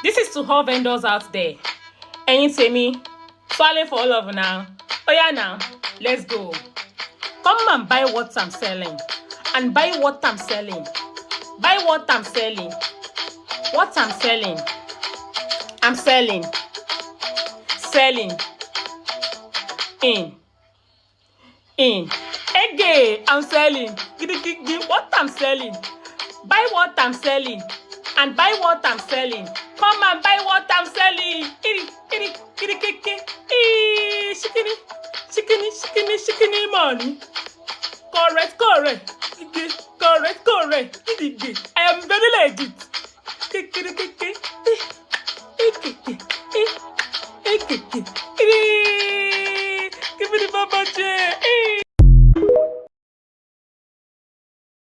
This is to all vendors out there. Ẹ̀yin tèmi, swallow for all of now. Oh yeah now, let's go. Come and buy what I'm selling. And buy what I'm selling. Buy what I'm selling. What I'm selling. I'm selling. Selling. In. Again, I'm selling. What I'm selling. Buy what I'm selling. And buy what I'm selling. Come and buy what I'm selling. Shikini money. Correct. I am very legit. Give me the Baba J.